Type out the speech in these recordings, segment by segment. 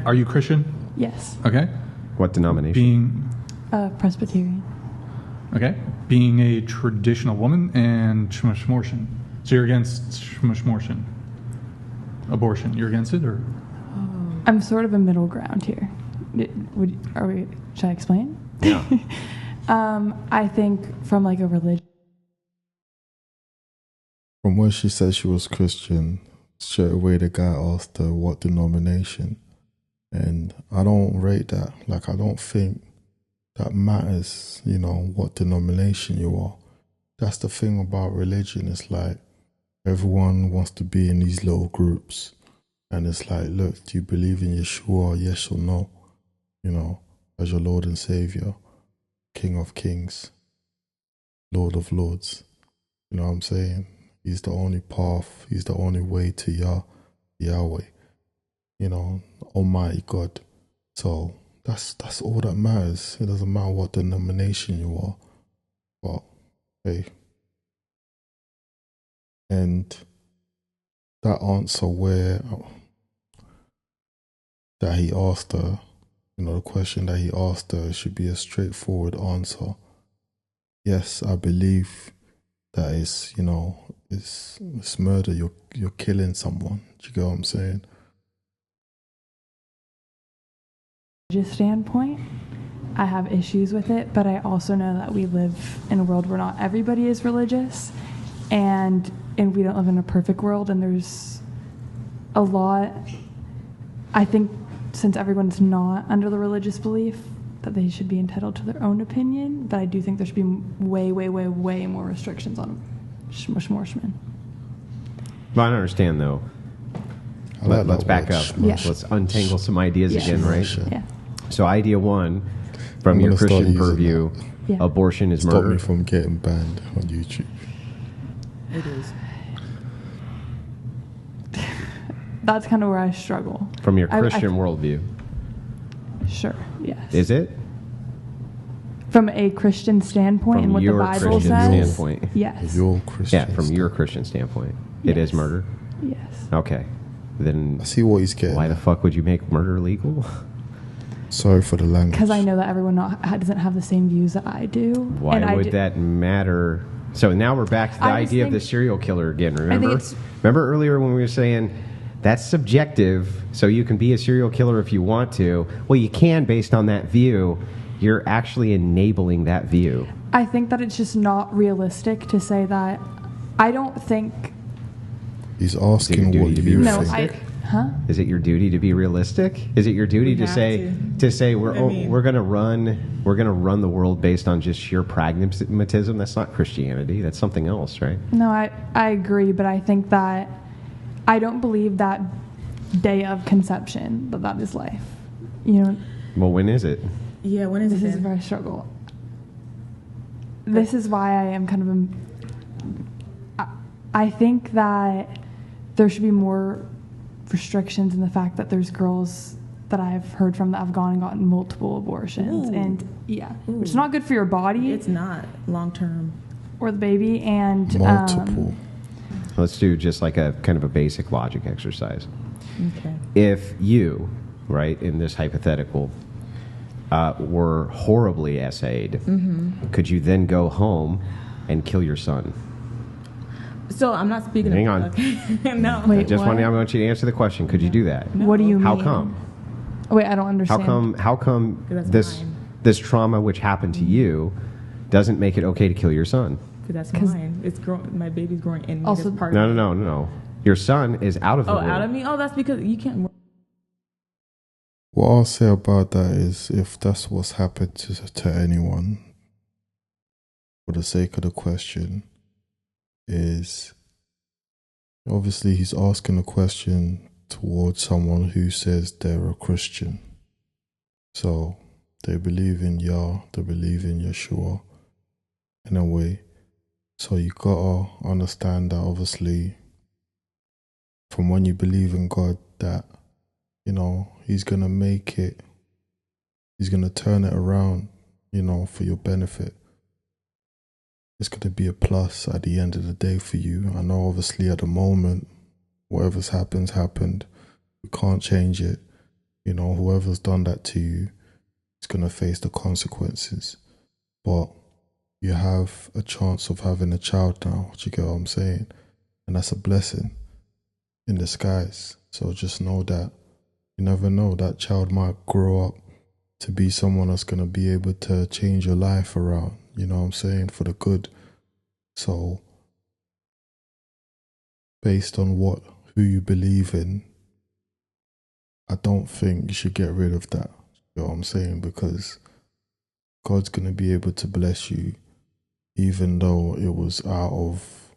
Are you Christian? Yes. Okay. What denomination? Being Presbyterian. okay. Being a traditional woman and shmishmortion. So you're against shmishmortion. Abortion. You're against it, or? I'm sort of a middle ground here. Should I explain? Yeah. I think from like a religion. From when she said she was Christian, straight away the guy asked her what denomination. And I don't rate that. Like, I don't think that matters, what denomination you are. That's the thing about religion. It's like everyone wants to be in these little groups. And it's like, look, do you believe in Yeshua, yes or no? As your Lord and Savior, King of Kings, Lord of Lords. You know what I'm saying? He's the only path. He's the only way to Yahweh. Almighty God. So that's all that matters. It doesn't matter what denomination you are. But hey. And that answer that he asked her, the question that he asked her should be a straightforward answer. Yes, I believe that it's murder. You're killing someone. Do you get what I'm saying? Standpoint, I have issues with it, but I also know that we live in a world where not everybody is religious, and we don't live in a perfect world, and there's a lot. I think since everyone's not under the religious belief, that they should be entitled to their own opinion, but I do think there should be way, way, way, way more restrictions on shmorshman. Well, I don't understand, though. Let's back up. Yeah. Let's untangle some ideas again, right? Yeah. So idea one, from your Christian purview, abortion is murder. Stop me from getting banned on YouTube. It is. That's kind of where I struggle. From your Christian worldview. Sure, yes. Is it? From a Christian standpoint and what the Bible Christian says? Standpoint. Yes. Your Christian Yeah, from your Christian standpoint. Yes. It is murder? Yes. Okay. Then I see what he's getting. why the fuck would you make murder legal? Sorry for the language. Because I know that everyone doesn't have the same views that I do. Why would that matter? So now we're back to the idea of the serial killer again, remember? Remember earlier when we were saying that's subjective, so you can be a serial killer if you want to. Well, you can based on that view. You're actually enabling that view. I think that it's just not realistic to say that. I don't think... He's asking what you think. Is it your duty to be realistic? Is it your duty to say we're going to run the world based on just sheer pragmatism? That's not Christianity. That's something else, right? No, I agree, but I think that I don't believe that day of conception that is life. Well, when is it? Yeah, when is it? This is where I struggle. This is why I am kind of I think that there should be more restrictions in the fact that there's girls that I've heard from that have gone and gotten multiple abortions. Ooh. And which is not good for your body. It's not long term. Or the baby. And multiple. Let's do just like a kind of a basic logic exercise. Okay. If you, right, in this hypothetical, were horribly essayed, could you then go home and kill your son? So I'm not speaking. Hang on. Okay. No. Wait, I want you to answer the question. Could you do that? What do you mean? How come? Wait, I don't understand. How come this trauma which happened to you doesn't make it okay to kill your son? Because that's mine. It's growing. My baby's growing in me. Also, part of me. No. Your son is out of the world. Out of me? Oh, that's because you can't. What I'll say about that is, if that's what's happened to anyone, for the sake of the question, is obviously he's asking a question towards someone who says they're a Christian. So they believe in Yah, they believe in Yeshua in a way. So you gotta understand that obviously from when you believe in God that, he's gonna make it, he's gonna turn it around, for your benefit. It's going to be a plus at the end of the day for you. I know obviously at the moment, whatever's happened. We can't change it. You know, whoever's done that to you is going to face the consequences. But you have a chance of having a child now. Do you get what I'm saying? And that's a blessing in disguise. So just know that you never know, that child might grow up to be someone that's going to be able to change your life around, you know what I'm saying, for the good. So based on who you believe in, I don't think you should get rid of that, you know what I'm saying, because God's going to be able to bless you even though it was out of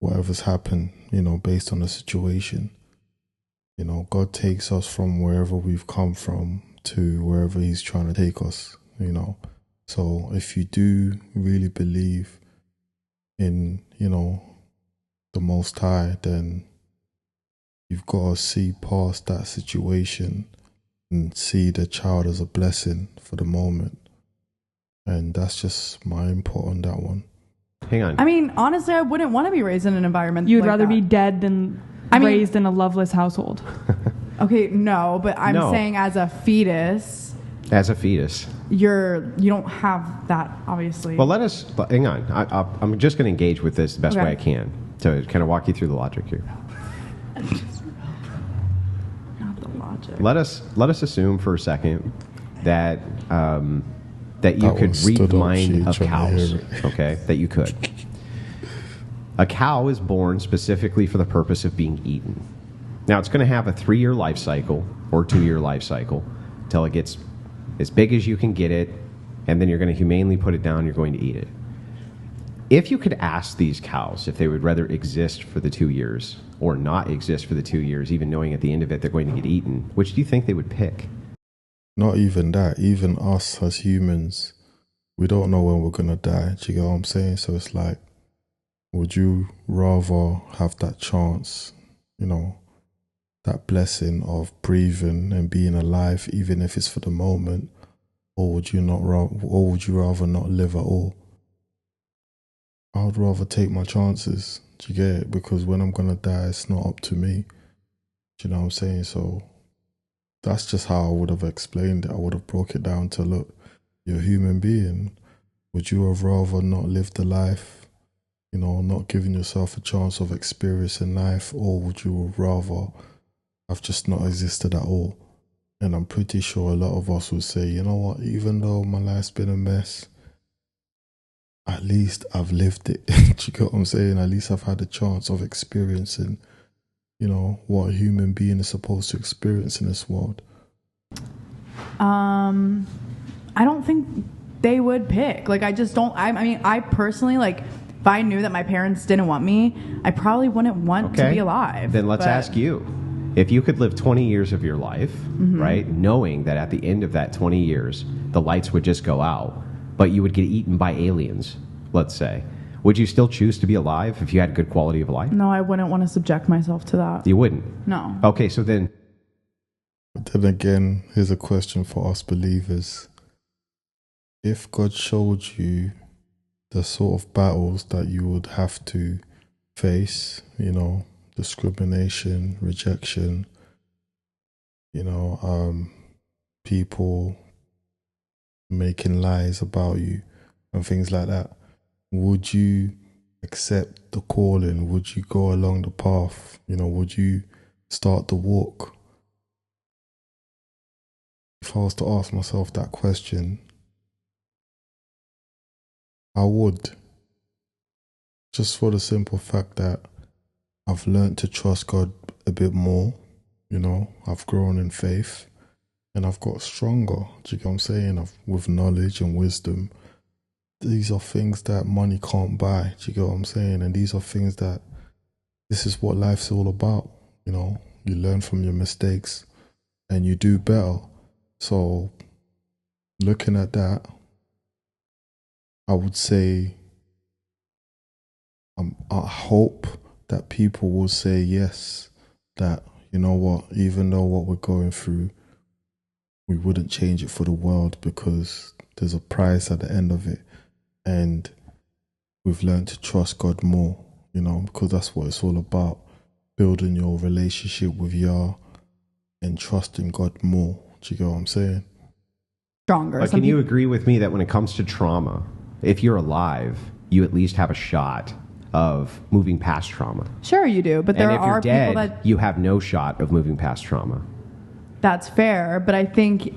whatever's happened, you know, based on the situation. You know, God takes us from wherever we've come from to wherever he's trying to take us, you know. So if you do really believe in, you know, the Most High, then you've got to see past that situation and see the child as a blessing for the moment. And that's just my input on that one. Hang on. I mean, honestly, I wouldn't want to be raised in an environment You'd like rather that. be dead than raised in a loveless household. Okay, no, but I'm No. saying as a fetus, As a fetus. you don't have that, obviously. Well, hang on. I'm just going to engage with this the best Okay. way I can to kind of walk you through the logic here. Not the logic. Let us assume for a second that that you That could one read stood the up, mind she of trying to cows. hear it. Okay, that you could. A cow is born specifically for the purpose of being eaten. Now, it's going to have a 3-year life cycle or 2-year life cycle till it gets as big as you can get it, and then you're going to humanely put it down, you're going to eat it. If you could ask these cows if they would rather exist for the 2 years or not exist for the 2 years, even knowing at the end of it they're going to get eaten, which do you think they would pick? Not even that, even us as humans, we don't know when we're going to die. Do you get what I'm saying? So it's like, would you rather have that chance, you know, that blessing of breathing and being alive, even if it's for the moment, or would you rather not live at all? I would rather take my chances. Do you get it? Because when I'm gonna die, it's not up to me. Do you know what I'm saying? So that's just how I would have explained it. I would have broke it down to, look, you're a human being. Would you have rather not lived the life, you know, not giving yourself a chance of experiencing life, or would you rather have just not existed at all? And I'm pretty sure a lot of us would say, you know what, even though my life's been a mess, at least I've lived it. Do you get what I'm saying? At least I've had a chance of experiencing, you know, what a human being is supposed to experience in this world. I don't think they would pick. Like, I just don't. I mean, I personally, like, if I knew that my parents didn't want me, I probably wouldn't want to be alive. Then let's ask you. If you could live 20 years of your life, right, knowing that at the end of that 20 years, the lights would just go out, but you would get eaten by aliens, let's say, would you still choose to be alive if you had good quality of life? No, I wouldn't want to subject myself to that. You wouldn't? No. Okay, so then... But then again, here's a question for us believers. If God showed you the sort of battles that you would have to face, you know, discrimination, rejection, you know, people making lies about you and things like that, would you accept the calling? Would you go along the path? You know, would you start the walk? If I was to ask myself that question, I would. Just for the simple fact that I've learned to trust God a bit more, you know, I've grown in faith and I've got stronger. Do you get what I'm saying? With knowledge and wisdom. These are things that money can't buy. Do you get what I'm saying? And these are things that, this is what life's all about. You know, you learn from your mistakes and you do better. So looking at that, I would say, I hope that people will say yes, that, you know what, even though what we're going through, we wouldn't change it for the world because there's a prize at the end of it. And we've learned to trust God more, you know, because that's what it's all about, building your relationship with Yah and trust in God more. Do you get what I'm saying? Stronger. But can you agree with me that when it comes to trauma, if you're alive, you at least have a shot of moving past trauma? Sure, you do. But there and if you're are dead, people that you have no shot of moving past trauma. That's fair, but I think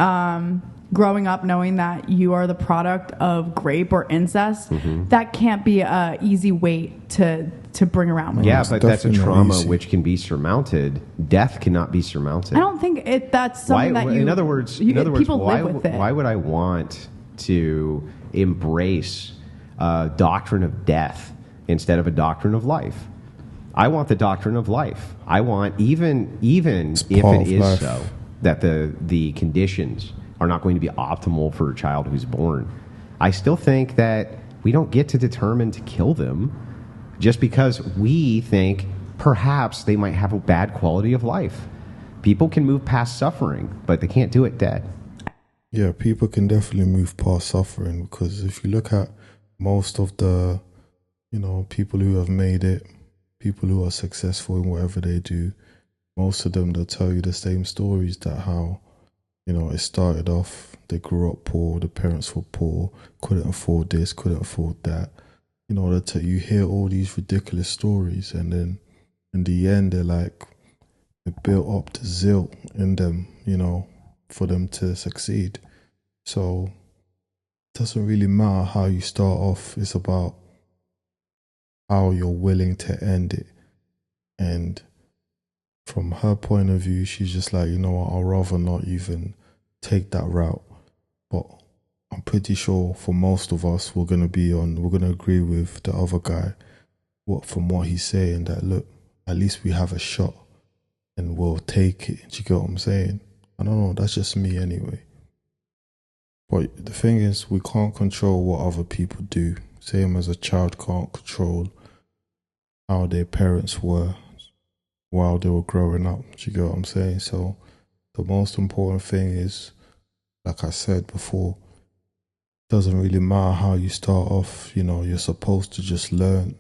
growing up knowing that you are the product of grape or incest, that can't be a easy weight to bring around with you. Yeah, but that's a trauma which can be surmounted. Death cannot be surmounted. I don't think that's something that you... In other words, people why, live with it. Why would I want to embrace a doctrine of death instead of a doctrine of life? I want the doctrine of life. I want, even if it is life. So, that the conditions are not going to be optimal for a child who's born, I still think that we don't get to determine to kill them just because we think perhaps they might have a bad quality of life. People can move past suffering, but they can't do it dead. Yeah, people can definitely move past suffering, because if you look at most of the, people who have made it, people who are successful in whatever they do, most of them, they'll tell you the same stories, that how, it started off, they grew up poor, the parents were poor, couldn't afford this, couldn't afford that. You hear all these ridiculous stories, and then in the end, they built up the zeal in them, for them to succeed. So it doesn't really matter how you start off, it's about how you're willing to end it. And from her point of view, she's just like, what, I'd rather not even take that route. But I'm pretty sure for most of us, we're going to agree with the other guy, from what he's saying, that look, at least we have a shot and we'll take it. Do you get what I'm saying? I don't know, that's just me anyway. But the thing is, we can't control what other people do. Same as a child can't control how their parents were while they were growing up. Do you get what I'm saying? So the most important thing is, like I said before, it doesn't really matter how you start off. You're supposed to just learn,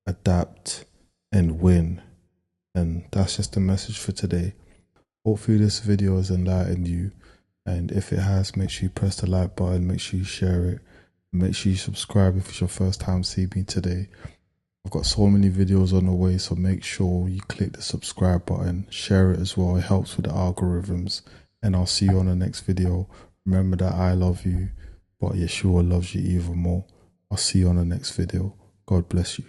adapt, and win. And that's just the message for today. Hopefully this video has enlightened you. And if it has, make sure you press the like button, make sure you share it, make sure you subscribe if it's your first time seeing me today. I've got so many videos on the way, so make sure you click the subscribe button, share it as well. It helps with the algorithms. And I'll see you on the next video. Remember that I love you, but Yeshua loves you even more. I'll see you on the next video. God bless you.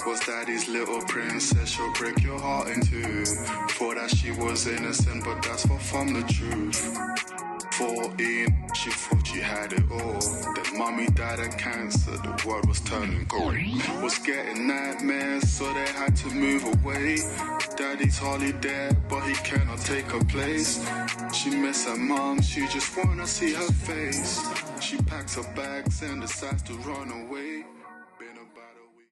Was daddy's little princess, she'll break your heart in two. Thought that she was innocent, but that's far from the truth. 14, she thought she had it all. Then mommy died of cancer, the world was turning cold. Was getting nightmares, so they had to move away. Daddy's hardly there, but he cannot take her place. She miss her mom, she just wanna see her face. She packs her bags and decides to run away.